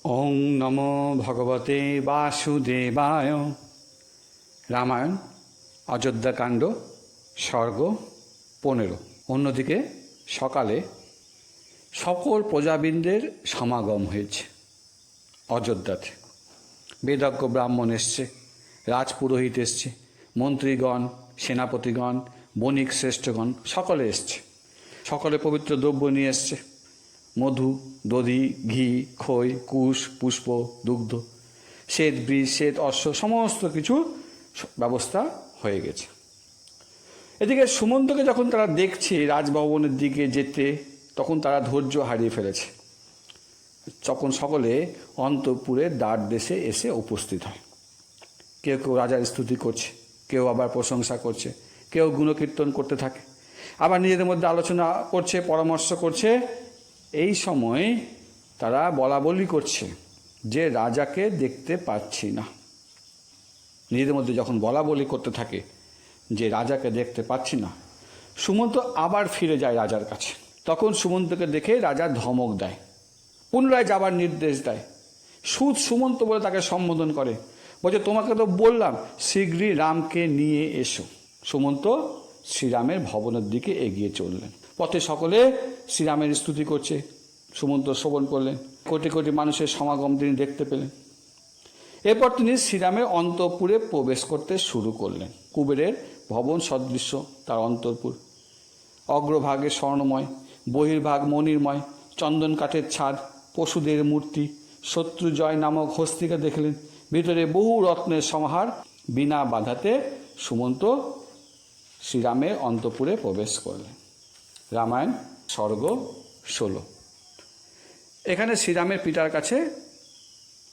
ওং নমো ভগবতে বাসুদেবায়। রামায়ণ অযোধ্যাকাণ্ড সর্গ 15। অন্যদিকে সকালে সকল প্রজাবৃন্দের সমাগম হয়েছে অযোধ্যাতে। বেদজ্ঞ ব্রাহ্মণ এসছে, রাজপুরোহিত এসছে, মন্ত্রীগণ, সেনাপতিগণ, বণিক শ্রেষ্ঠগণ সকলে এসছে। সকলে পবিত্র দ্রব্য নিয়ে এসছে, মধু, দধি, ঘি, খই, কুশ, পুষ্প, দুগ্ধ, শ্বেত বীজ, শ্বেত অশ্ব সমস্ত কিছু ব্যবস্থা হয়ে গেছে। এদিকে সুমন্তকে যখন তারা দেখছে রাজভবনের দিকে যেতে, তখন তারা ধৈর্য হারিয়ে ফেলেছে। তখন সকলে অন্তঃপুরের দ্বার দেশে এসে উপস্থিত হয়। কেউ কেউ রাজার স্তুতি করছে, কেউ আবার প্রশংসা করছে, কেউ গুণকীর্তন করতে থাকে, আবার নিজেদের মধ্যে আলোচনা করছে, পরামর্শ করছে। এই সময় তারা বলা বলি করছে যে রাজাকে দেখতে পাচ্ছি না। নিজেদের মধ্যে যখন বলা বলি করতে থাকে যে রাজাকে দেখতে পাচ্ছি না, সুমন্ত আবার ফিরে যায় রাজার কাছে। তখন সুমন্তকে দেখে রাজা ধমক দেয়, পুনরায় যাবার নির্দেশ দেয়। সুত সুমন্ত বলে তাকে সম্বোধন করে, বলছে তোমাকে তো বললাম শীঘ্রই রামকে নিয়ে এসো। সুমন্ত শ্রীরামের ভবনের দিকে এগিয়ে চললেন। পথে সকলে শ্রীরামের স্তুতি করছে, সুমন্ত শ্রবণ করলেন। কোটি কোটি মানুষের সমাগম তিনি দেখতে পেলেন। এরপর তিনি শ্রীরামের অন্তঃপুরে প্রবেশ করতে শুরু করলেন। কুবেরের ভবন সদৃশ্য তার অন্তঃপুর। অগ্রভাগে স্বর্ণময়, বহির্ভাগ মণির্ময়, চন্দন কাঠের ছাদ, পশুদের মূর্তি, শত্রুজয় নামক হস্তিকা দেখলেন। ভিতরে বহু রত্নের সমাহার। বিনা বাধাতে সুমন্ত শ্রীরামের অন্তঃপুরে প্রবেশ করলেন। রামায়ণ সর্গ 16। এখানে শ্রীরামের পিতার কাছে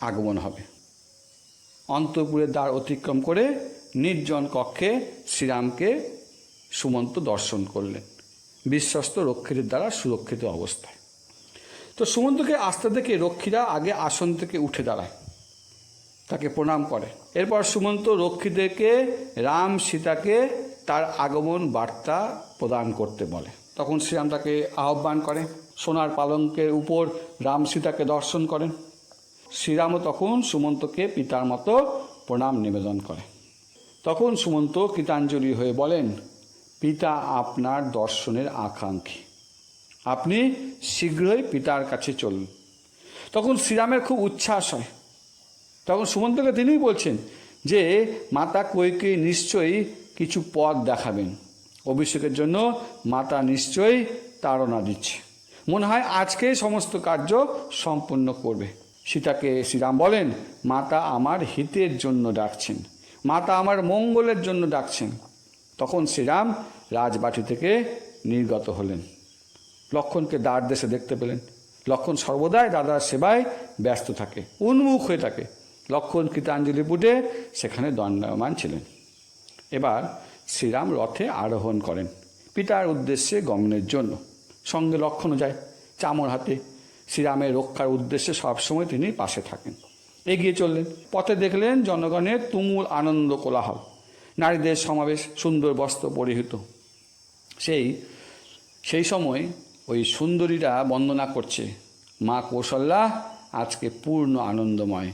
আগমন হবে। অন্তঃপুরের দ্বার অতিক্রম করে নির্জন কক্ষে শ্রীরামকে সুমন্ত দর্শন করলেন, বিশ্বস্ত রক্ষীদের দ্বারা সুরক্ষিত অবস্থায়। তো সুমন্তকে আসতে দেখে রক্ষীরা আগে আসন থেকে উঠে দাঁড়ায়, তাকে প্রণাম করে। এরপর সুমন্ত রক্ষীদেরকে রাম সীতাকে তার আগমন বার্তা প্রদান করতে বলে। তখন শ্রীরাম তাকে আহ্বান করে। সোনার পালঙ্কের উপর রাম সীতাকে দর্শন করেন। শ্রীরামও তখন সুমন্তকে পিতার মতো প্রণাম নিবেদন করে। তখন সুমন্ত কৃতাঞ্জলি হয়ে বলেন, পিতা আপনার দর্শনের আকাঙ্ক্ষী, আপনি শীঘ্রই পিতার কাছে চলুন। তখন শ্রীরামের খুব উচ্ছ্বাস হয়। তখন সুমন্তকে তিনিই বলছেন যে মাতা কইকেয়ী নিশ্চয়ই কিছু পথ দেখাবেন। অভিষেকের জন্য মাতা নিশ্চয়ই তাড়না দিচ্ছে। মনে হয় আজকেই সমস্ত কার্য সম্পূর্ণ করবে। সীতাকে শ্রীরাম বলেন, মাতা আমার হিতের জন্য ডাকছেন, মাতা আমার মঙ্গলের জন্য ডাকছেন। তখন শ্রীরাম রাজবাটি থেকে নির্গত হলেন। লক্ষ্মণকে দ্বার দেশে দেখতে পেলেন। লক্ষ্মণ সর্বদাই দাদার সেবায় ব্যস্ত থাকে, উন্মুখ হয়ে থাকে। লক্ষ্মণ কৃতাঞ্জলি পুটে সেখানে দণ্ডায়মান ছিলেন। এবার শ্রীরাম রথে আরোহণ করেন পিতার উদ্দেশ্যে গমনের জন্য। সঙ্গে লক্ষ্মণও যায় চামর হাতে। শ্রীরামের রক্ষার উদ্দেশ্যে সবসময় তিনি পাশে থাকেন। এগিয়ে চললেন। পথে দেখলেন জনগণের তুমুল আনন্দ কোলাহল, নারীদের সমাবেশ, সুন্দর বস্ত্র পরিহিত। সেই সময় ওই সুন্দরীরা বন্দনা করছে, মা কৌশল্যা আজকে পূর্ণ আনন্দময়,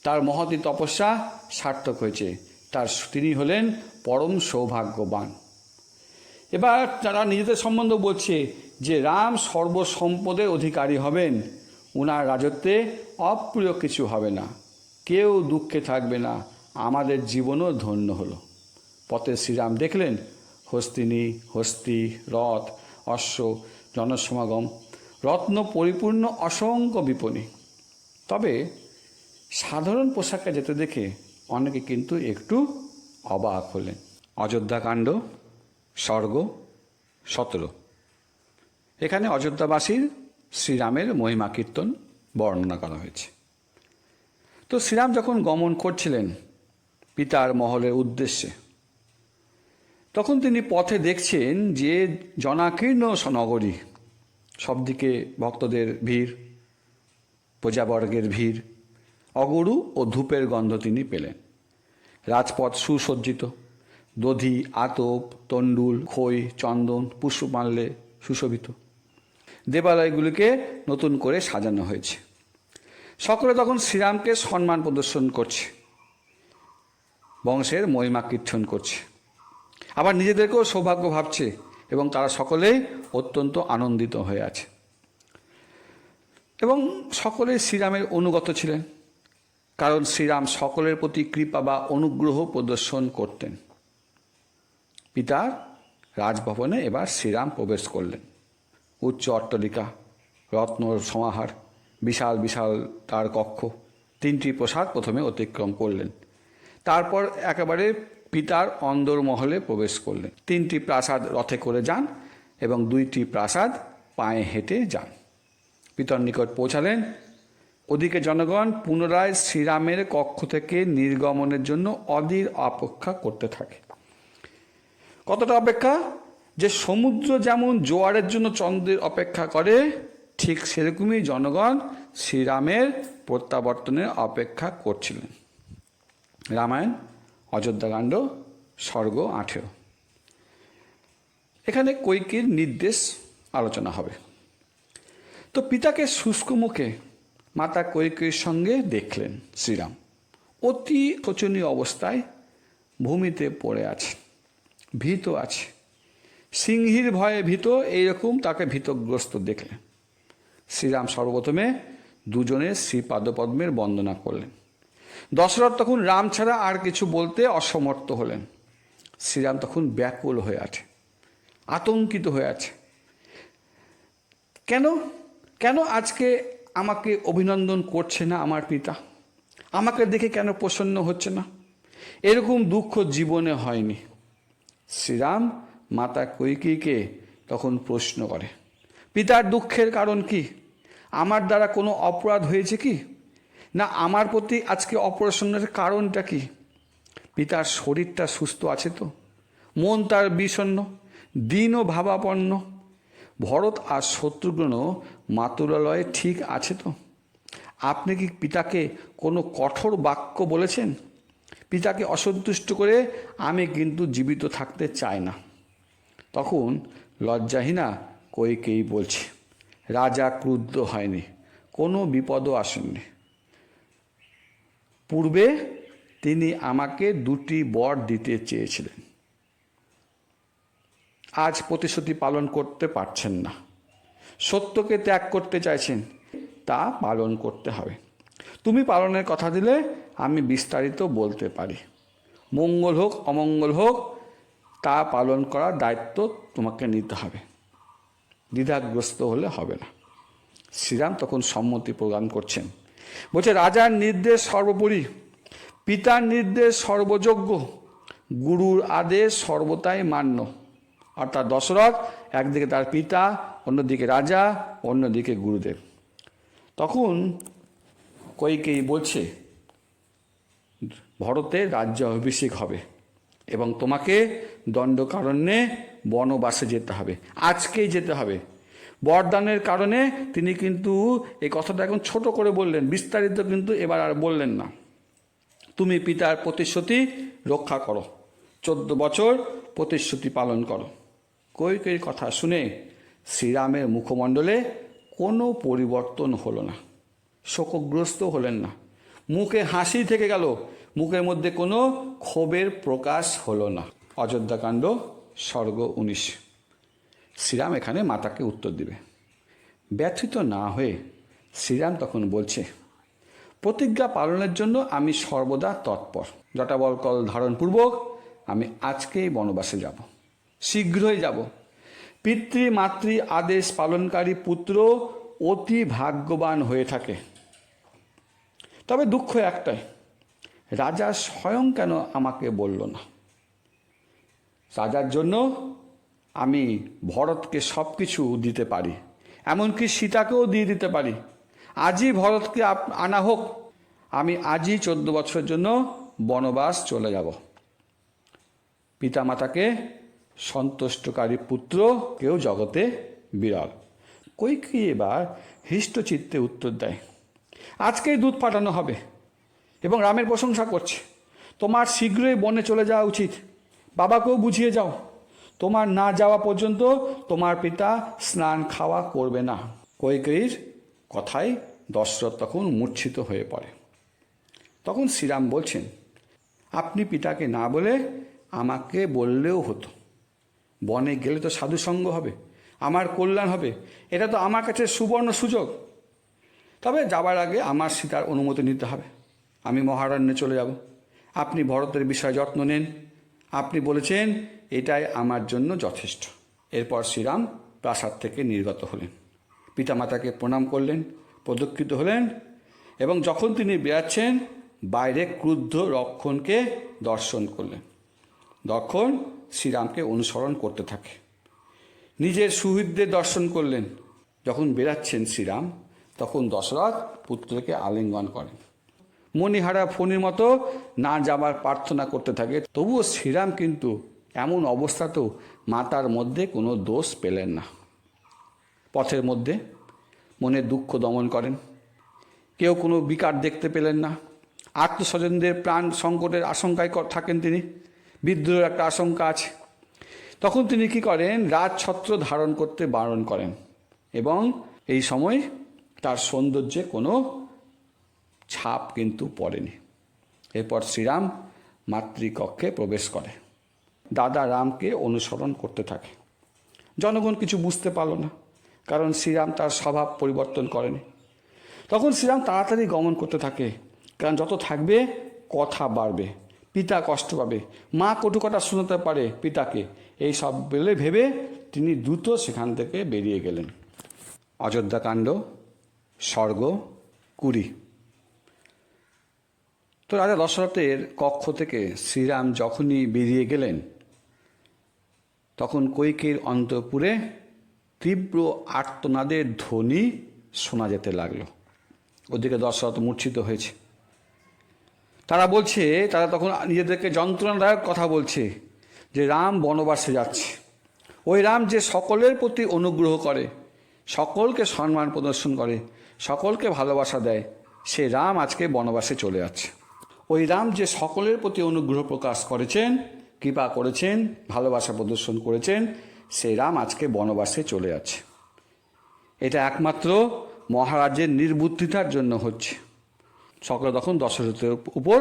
তার মহতী তপস্যা সার্থক হয়েছে, তিনি হলেন পরম সৌভাগ্যবান। এবার তারা নিজেদের সম্বন্ধে বলছে যে রাম সর্বসম্পদের অধিকারী হবেন, ওনার রাজত্বে অপ্রিয় কিছু হবে না, কেউ দুঃখে থাকবে না, আমাদের জীবনও ধন্য হলো। পথে শ্রীরাম দেখলেন হস্তি, রথ, অশ্ব, জনসমাগম, রত্ন পরিপূর্ণ অসংখ্য বিপণী। তবে সাধারণ পোশাকে যেতে দেখে অনেকে কিন্তু একটু অবাক হলেন। অযোধ্যাকাণ্ড সর্গ 17। এখানে অযোধ্যাবাসীর শ্রীরামের মহিমা কীর্তন বর্ণনা করা হয়েছে। তো শ্রীরাম যখন গমন করছিলেন পিতার মহলের উদ্দেশ্যে, তখন তিনি পথে দেখছেন যে জনাকীর্ণ নগরী, সবদিকে ভক্তদের ভিড়, প্রজাবর্গের ভিড়, অগরু ও ধূপের গন্ধ তিনি পেলেন। রাজপথ সুসজ্জিত, দধি, আতপ, তণ্ডুল, খই, চন্দন, পুষ্পমাল্যে সুশোভিত। দেবালয়গুলিকে নতুন করে সাজানো হয়েছে। সকলে তখন শ্রীরামকে সম্মান প্রদর্শন করছে, বংশের মহিমা কীর্তন করছে, আবার নিজেদেরকেও সৌভাগ্য ভাবছে এবং তারা সকলেই অত্যন্ত আনন্দিত হয়ে আছে এবং সকলেই শ্রীরামের অনুগত ছিলেন, কারণ শ্রীরাম সকলের প্রতি কৃপা বা অনুগ্রহ প্রদর্শন করতেন। পিতার রাজভবনে এবার শ্রীরাম প্রবেশ করলেন। উচ্চ অট্টালিকা, রত্ন সমাহার, বিশাল বিশাল তার কক্ষ, 3টি প্রাসাদ প্রথমে অতিক্রম করলেন। তারপর একেবারে পিতার অন্দরমহলে প্রবেশ করলেন। 3টি প্রাসাদ রথে করে যান এবং 2টি প্রাসাদ পায়ে হেঁটে যান। পিতার নিকট পৌঁছালেন। ওদিকে জনগণ পুনরায় শ্রীরামের কক্ষ থেকে নির্গমনের জন্য অধীর অপেক্ষা করতে থাকে। কতটা অপেক্ষা? যে সমুদ্র যেমন জোয়ারের জন্য চন্দ্রের অপেক্ষা করে, ঠিক সেরকমই জনগণ শ্রীরামের প্রত্যাবর্তনের অপেক্ষা করছিলেন। রামায়ণ অযোধ্যাকাণ্ড সর্গ 18। এখানে কৈকেয়ীর নির্দেশ আলোচনা হবে। তো পিতাকে শুষ্ক মুখে মাতা কৈকেয়ীর সঙ্গে দেখলেন শ্রীরাম। অতি শোচনীয় অবস্থায় ভূমিতে পড়ে আছে, ভীত আছে, সিংহীর ভয়ে ভীত, এইরকম তাকে ভীতগ্রস্ত দেখলেন। শ্রীরাম সর্বপ্রথমে দুজনের শ্রীপাদপদ্মের বন্দনা করলেন। দশরথ তখন রাম ছাড়া আর কিছু বলতে অসমর্থ হলেন। শ্রীরাম তখন ব্যাকুল হয়ে আছে, আতঙ্কিত হয়ে আছে। কেন কেন আজকে আমাকে অভিনন্দন করছে না আমার পিতা? আমাকে দেখে কেন প্রসন্ন হচ্ছে না? এরকম দুঃখ জীবনে হয়নি। শ্রীরাম মাতা কৈকেয়ীকে তখন প্রশ্ন করে, পিতার দুঃখের কারণ কি? আমার দ্বারা কোনো অপরাধ হয়েছে কি? না আমার প্রতি আজকে অপ্রসন্নের কারণটা কি? পিতার শরীরটা সুস্থ আছে তো? মন তার বিষণ্ণ, দীন ও ভাবাপন্ন? ভরত আর শত্রুঘ্ন মাতুলালয়ে ঠিক আছে তো? আপনি কি পিতাকে কোনো কঠোর বাক্য বলেছেন? পিতাকে অসন্তুষ্ট করে আমি কিন্তু জীবিত থাকতে চাই না। তখন লজ্জাহীনা কৈকেয়ী বলছে, রাজা ক্রুদ্ধ হয়নি, কোনো বিপদও আসেননি। পূর্বে তিনি আমাকে 2টি বর দিতে চেয়েছিলেন, আজ প্রতিশ্রুতি পালন করতে পারছেন না। সত্যকে ত্যাগ করতে চাইছেন, তা পালন করতে হবে। তুমি পালনের কথা দিলে আমি বিস্তারিত বলতে পারি। মঙ্গল হোক অমঙ্গল হোক, তা পালন করার দায়িত্ব তোমাকে নিতে হবে, দ্বিধাগ্রস্ত হলে হবে না। শ্রীরাম তখন সম্মতি প্রদান করছেন, বলছে রাজার নির্দেশ সর্বোপরি, পিতার নির্দেশ সর্বযোগ্য, গুরুর আদেশ সর্বদাই মান্য। অর্থাৎ দশরথ একদিকে তার পিতা, অন্যদিকে রাজা, অন্যদিকে গুরুদেব। তখন কৈকেয়ী বলছে, ভরতের রাজ্য অভিষেক হবে এবং তোমাকে দণ্ডকারণ্যে বনবাসে যেতে হবে, আজকেই যেতে হবে। বরদানের কারণে তিনি কিন্তু এই কথাটা এখন ছোট করে বললেন, বিস্তারিত কিন্তু এবার আর বললেন না। তুমি পিতার প্রতিশ্রুতি রক্ষা করো, 14 বছর প্রতিশ্রুতি পালন করো। কৈকেয়ীর কথা শুনে শ্রীরামের মুখমণ্ডলে কোনো পরিবর্তন হলো না, শোকগ্রস্ত হলেন না, মুখে হাসি থেকে গেল, মুখের মধ্যে কোনো ক্ষোভের প্রকাশ হলো না। অযোধ্যাকাণ্ড সর্গ 19। শ্রীরাম এখানে মাতাকে উত্তর দিবে। ব্যথিত না হয়ে শ্রীরাম তখন বলছে, প্রতিজ্ঞা পালনের জন্য আমি সর্বদা তৎপর। জটাবলকল ধারণপূর্বক আমি আজকেই বনবাসে যাব, শীঘ্রই যাব। পিতৃ মাতৃ আদেশ পালনকারী পুত্র অতি ভাগ্যবান হয়ে থাকে। তবে দুঃখ একটাই, রাজা স্বয়ং কেন আমাকে বলল না? রাজার জন্য আমি ভরতকে সব কিছু দিতে পারি, এমনকি সীতাকেও দিয়ে দিতে পারি। আজই ভরতকে আনা হোক, আমি আজই 14 বছরের জন্য বনবাস চলে যাব। পিতামাতাকে সন্তুষ্টকারী পুত্র কেউ জগতে বিরল। কৈকেয়ী এবার হৃষ্টচিত্তে উত্তর দেয়, আজকেই দুধ পাঠানো হবে এবং রামের প্রশংসা করছে। তোমার শীঘ্রই বনে চলে যাওয়া উচিত, বাবাকেও বুঝিয়ে যাও, তোমার না যাওয়া পর্যন্ত তোমার পিতা স্নান খাওয়া করবে না। কৈকেয়ীর কথায় দশরথ তখন মূর্ছিত হয়ে পড়ে। তখন শ্রীরাম বলছেন, আপনি পিতাকে না বলে আমাকে বললেও হতো। বনে গেলে তো সাধুসঙ্গ হবে, আমার কল্যাণ হবে, এটা তো আমার কাছে সুবর্ণ সুযোগ। তবে যাবার আগে আমার সীতার অনুমতি নিতে হবে। আমি মহারণ্যে চলে যাব। আপনি ভরতের বিষয়ে যত্ন নেন। আপনি বলেছেন এটাই আমার জন্য যথেষ্ট। এরপর শ্রীরাম প্রাসাদ থেকে নির্গত হলেন, পিতামাতাকে প্রণাম করলেন, প্রদক্ষিত হলেন এবং যখন তিনি বেরাচ্ছেন বাইরে ক্রুদ্ধ লক্ষ্মণকে দর্শন করলেন। লক্ষ্মণ শ্রীরামকে অনুসরণ করতে থাকে। নিজের সুহৃদদের দর্শন করলেন। যখন বেরাচ্ছেন শ্রীরাম, তখন দশরথ পুত্রকে আলিঙ্গন করেন। মণিহারা ফণির মতো না যাবার প্রার্থনা করতে থাকে। তবুও শ্রীরাম কিন্তু এমন অবস্থাতেও মাতার মধ্যে কোনো দোষ পেলেন না। পথের মধ্যে মনের দুঃখ দমন করেন। কেউ কোনো বিকার দেখতে পেলেন না। আত্মস্বজনদের প্রাণ সংকটের আশঙ্কায় থাকেন তিনি, বিদ্রোহের একটা আশঙ্কা আছে। তখন তিনি কি করেন, রাজছত্র ধারণ করতে বারণ করেন এবং এই সময় তার সৌন্দর্যে কোনো ছাপ কিন্তু পড়েনি। এরপর শ্রীরাম মাতৃকক্ষে প্রবেশ করে, দাদা রামকে অনুসরণ করতে থাকে। জনগণ কিছু বুঝতে পারল না, কারণ শ্রীরাম তার স্বভাব পরিবর্তন করেনি। তখন শ্রীরাম তাড়াতাড়ি গমন করতে থাকে, কারণ যত থাকবে কথা বাড়বে, পিতা কষ্ট পাবে, মা কটু কথা শোনাতে পারে পিতাকে, এই সব বলে ভেবে তিনি দ্রুত সেখান থেকে বেরিয়ে গেলেন। অযোধ্যাকাণ্ড সর্গ 20। তো রাজা দশরথের কক্ষ থেকে শ্রীরাম যখনই বেরিয়ে গেলেন, তখন কৈকেয়ীর অন্তঃপুরে তীব্র আর্তনাদের ধ্বনি শোনা যেতে লাগলো। ওদিকে দশরথ মূর্ছিত হয়েছে। তারা তখন নিজেদেরকে যন্ত্রণাদায়ক কথা বলছে যে রাম বনবাসে যাচ্ছে। ওই রাম যে সকলের প্রতি অনুগ্রহ করে, সকলকে সম্মান প্রদর্শন করে, সকলকে ভালোবাসা দেয়, সে রাম আজকে বনবাসে চলে যাচ্ছে। ওই রাম যে সকলের প্রতি অনুগ্রহ প্রকাশ করেছেন, কৃপা করেছেন, ভালোবাসা প্রদর্শন করেছেন, সেই রাম আজকে বনবাসে চলে যাচ্ছে। এটা একমাত্র মহারাজের নির্বুদ্ধিতার জন্য হচ্ছে। সকলে তখন দশরথের উপর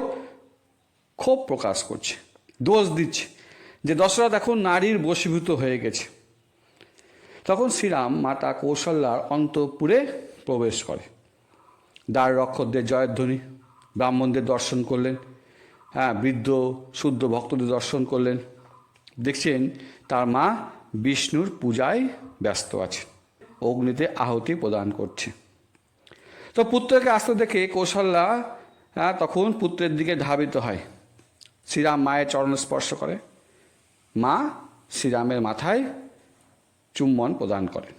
ক্ষোভ প্রকাশ করছে, দোষ দিচ্ছে যে দশরথ এখন নারীর বশীভূত হয়ে গেছে। তখন শ্রীরাম মাতা কৌশল্যার অন্তঃপুরে প্রবেশ করে। দ্বার রক্ষকদের জয়ধ্বনি, ব্রাহ্মণদের দর্শন করলেন, বৃদ্ধ শুদ্ধ ভক্তদের দর্শন করলেন। দেখছেন তার মা বিষ্ণুর পূজায় ব্যস্ত আছে, অগ্নিতে আহুতি প্রদান করছে। তো পুত্রকে আসতে দেখে কৌশল্যা তখন পুত্রের দিকে ধাবিত হয়। শ্রীরাম মায়ের চরণ স্পর্শ করে, মা শ্রীরামের মাথায় চুম্বন প্রদান করেন।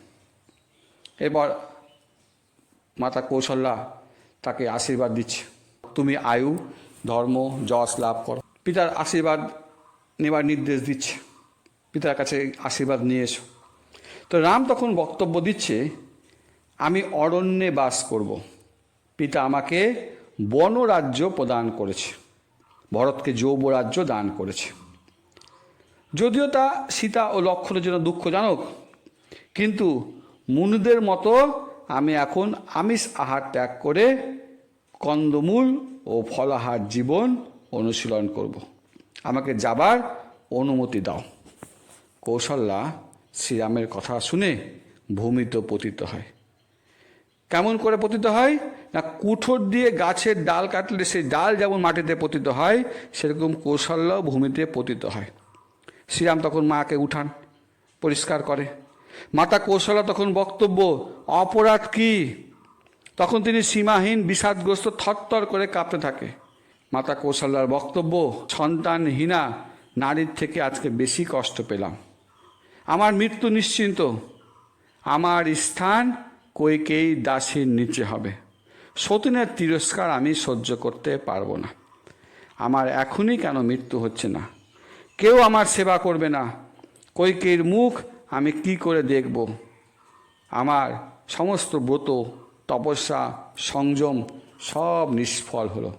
এরপর মাতা কৌশল্যা তাকে আশীর্বাদ দিচ্ছে, তুমি আয়ু ধর্ম যশ লাভ করো। পিতার আশীর্বাদ নেবার নির্দেশ দিচ্ছে, পিতার কাছে আশীর্বাদ নিয়ে এসো। তো রাম তখন বক্তব্য দিচ্ছে, আমি অরণ্যে বাস করব। পিতা আমাকে বনরাজ্য প্রদান করেছে, ভরতকে যৌবরাজ্য দান করেছে। যদিও তা সীতা ও লক্ষ্মণের জন্য দুঃখজনক, কিন্তু মুনিদের মতো আমি এখন আমিষ আহার ত্যাগ করে কন্দমূল ও ফলাহার জীবন অনুশীলন করব। আমাকে যাবার অনুমতি দাও। কৌশল্যা শ্রীরামের কথা শুনে ভূমিতে পতিত হয়। কেমন করে পতিত হয় না, কুঠোর দিয়ে গাছের ডাল কাটলে সেই ডাল যেমন মাটিতে পতিত হয়, সেরকম কৌশল্যাও ভূমিতে পতিত হয়। শ্রীরাম তখন মাকে উঠান, পরিষ্কার করে। মাতা কৌশল্যা তখন বক্তব্য, অপরাধ কি? তখন তিনি সীমাহীন বিষাদগ্রস্ত থরথর করে কাঁপতে থাকে। মাতা কৌশল্যার বক্তব্য, সন্তানহীনা নারীর থেকে আজকে বেশি কষ্ট পেলাম। আমার মৃত্যু নিশ্চিন্ত, আমার স্থান কৈকেয়ী দাসীর নিচে হবে। সতীনের তিরস্কার আমি সহ্য করতে পারবো না। আমার এখনই কেন মৃত্যু হচ্ছে না? কেউ আমার সেবা করবে না। কৈকেয়ীর মুখ আমি কি করে দেখব? আমার সমস্ত ব্রত, তপস্যা, সংযম সব নিষ্ফল হলো।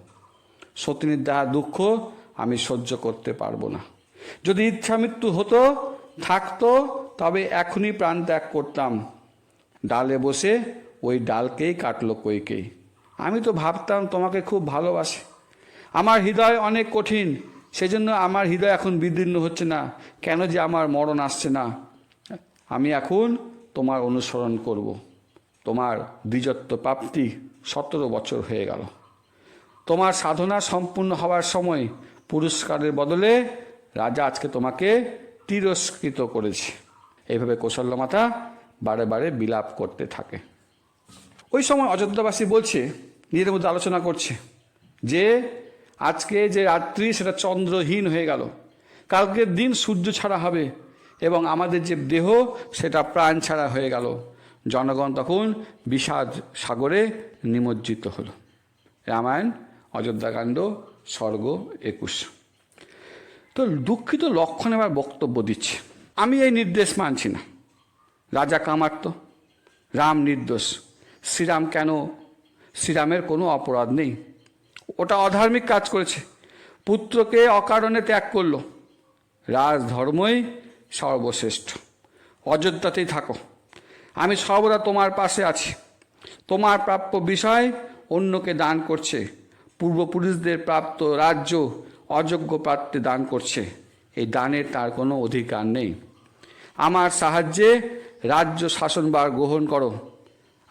সতীনের দেহা দুঃখ আমি সহ্য করতে পারবো না। যদি ইচ্ছা মৃত্যু থাকতো তবে এখনই প্রাণ ত্যাগ করতাম। ডালে বসে ওই ডালকেই কাটলো কইকেই। আমি তো ভাবতাম তোমাকে খুব ভালোবাসে। আমার হৃদয় অনেক কঠিন, সেজন্য আমার হৃদয় এখন বিদীর্ণ হচ্ছে না। কেন যে আমার মরণ আসছে না। আমি এখন তোমার অনুসরণ করব। তোমার দ্বিজত্ব প্রাপ্তি 17 বছর হয়ে গেল। তোমার সাধনা সম্পূর্ণ হওয়ার সময় পুরস্কারের বদলে রাজা আজকে তোমাকে তিরস্কৃত করেছে। এইভাবে কৌশল্যা মাতা বারে বারে বিলাপ করতে থাকে। ওই সময় অযোধ্যাবাসী বলছে, নিজেদের মধ্যে আলোচনা করছে যে আজকে যে রাত্রি সেটা চন্দ্রহীন হয়ে গেল, কালকের দিন সূর্য ছাড়া হবে এবং আমাদের যে দেহ সেটা প্রাণ ছাড়া হয়ে গেল। জনগণ তখন বিষাদ সাগরে নিমজ্জিত হলো। রামায়ণ অযোধ্যাকাণ্ড সর্গ 21। তো দুঃখিত লক্ষণ এবার বক্তব্য দিচ্ছে, আমি এই নির্দেশ মানছি না। রাজা কামার্ত, রাম নির্দোষ। শ্রীরাম কেন? শ্রীরামের কোনো অপরাধ নেই, ওটা অধার্মিক কাজ করেছে, পুত্রকে অকারণে ত্যাগ করল। রাজধর্মই সর্বশ্রেষ্ঠ, অযোধ্যাতেই থাকো, আমি সর্বদা তোমার পাশে আছি। তোমার প্রাপ্য বিষয় অন্যকে দান করছে, পূর্বপুরুষদের প্রাপ্ত রাজ্য অযোগ্য প্রাপ্যে দান করছে, এই দানের তার কোনো অধিকার নেই। আমার সাহায্যে রাজ্য শাসনভার গ্রহণ করো,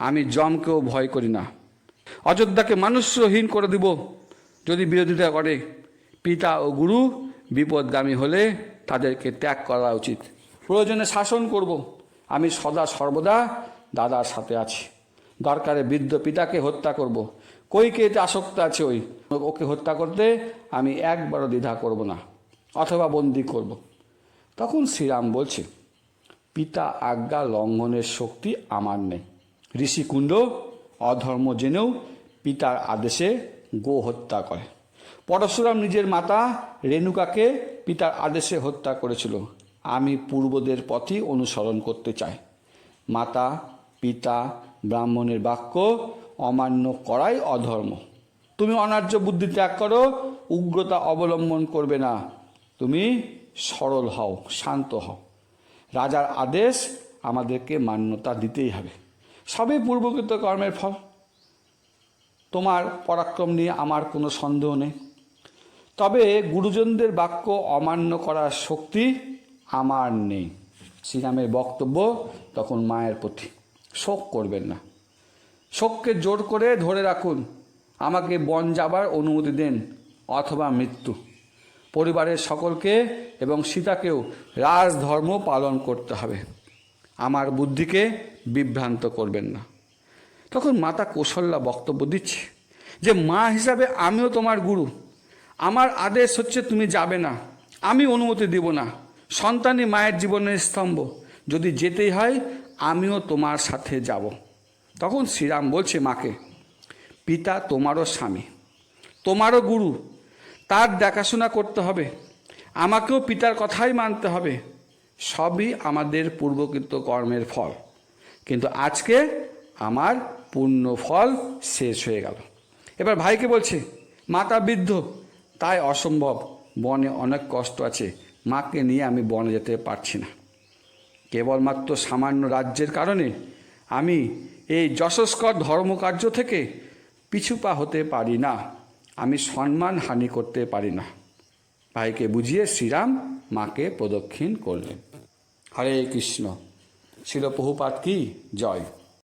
আমি যমকেও ভয় করি না। অযোধ্যাকে মানুষহীন করে দিব যদি বিরোধিতা করে। পিতা ও গুরু বিপদগামী হলে তাদেরকে ত্যাগ করা উচিত। প্রয়োজনে শাসন করব, আমি সদা সর্বদা দাদার সাথে আছি। দরকারে বৃদ্ধ পিতাকে হত্যা করব, কইকেতে আসক্ত আছে ওকে হত্যা করতে আমি একবারও দ্বিধা করব না, অথবা বন্দি করব। তখন শ্রীরাম বলছে, পিতা আজ্ঞা লঙ্ঘনের শক্তি আমার নেই। ঋষিকুণ্ড অধর্ম জেনেও পিতার আদেশে গো হত্যা করে। পরশুরাম নিজের মাতা রেণুকাকে পিতার আদেশে হত্যা করেছিল। আমি পূর্বদের পথই অনুসরণ করতে চাই। মাতা পিতা ব্রাহ্মণের বাক্য অমান্য করাই অধর্ম। তুমি অনার্য বুদ্ধি ত্যাগ করো, উগ্রতা অবলম্বন করবে না, তুমি সরল হও, শান্ত হও। রাজার আদেশ আমাদেরকে মান্যতা দিতেই হবে, সবই পূর্বকৃত কর্মের ফল। তোমার পরাক্রম নিয়ে আমার কোনো সন্দেহ নেই, তবে গুরুজনদের বাক্য অমান্য করার শক্তি আমার নেই। শ্রীরামের বক্তব্য তখন মায়ের প্রতি, শোক করবেন না, শোককে জোর করে ধরে রাখুন, আমাকে বন যাবার অনুমতি দেন অথবা মৃত্যু। পরিবারের সকলকে এবং সীতাকেও রাজধর্ম পালন করতে হবে, আমার বুদ্ধিকে বিভ্রান্ত করবেন না। তখন মাতা কৌশল্যা বক্তব্য দিচ্ছে যে মা হিসাবে আমিও তোমার গুরু, আমার আদেশ হচ্ছে তুমি যাবে না, আমি অনুমতি দেব না। সন্তানই মায়ের জীবনের স্তম্ভ, যদি যেতেই হয় আমিও তোমার সাথে যাব। তখন শ্রীরাম বলছে মাকে, পিতা তোমারও স্বামী, তোমারও গুরু, তার দেখাশোনা করতে হবে, আমাকেও পিতার কথাই মানতে হবে। সবই আমাদের পূর্বকৃত কর্মের ফল, কিন্তু আজকে আমার পূর্ণ ফল শেষ হয়ে গেল। এবার ভাইকে বলছে, মাতা বৃদ্ধ, তাই অসম্ভব, বনে অনেক কষ্ট আছে, মাকে নিয়ে আমি বনে যেতে পারছি না। কেবলমাত্র সামান্য রাজ্যের কারণে আমি এই যশস্কর ধর্মকার্য থেকে পিছুপা হতে পারি না, আমি সম্মান হানি করতে পারি না। ভাইকে বুঝিয়ে শ্রীরাম মাকে প্রদক্ষিণ করলেন। হরে কৃষ্ণ। শিল প্রভুপাদ কি জয়।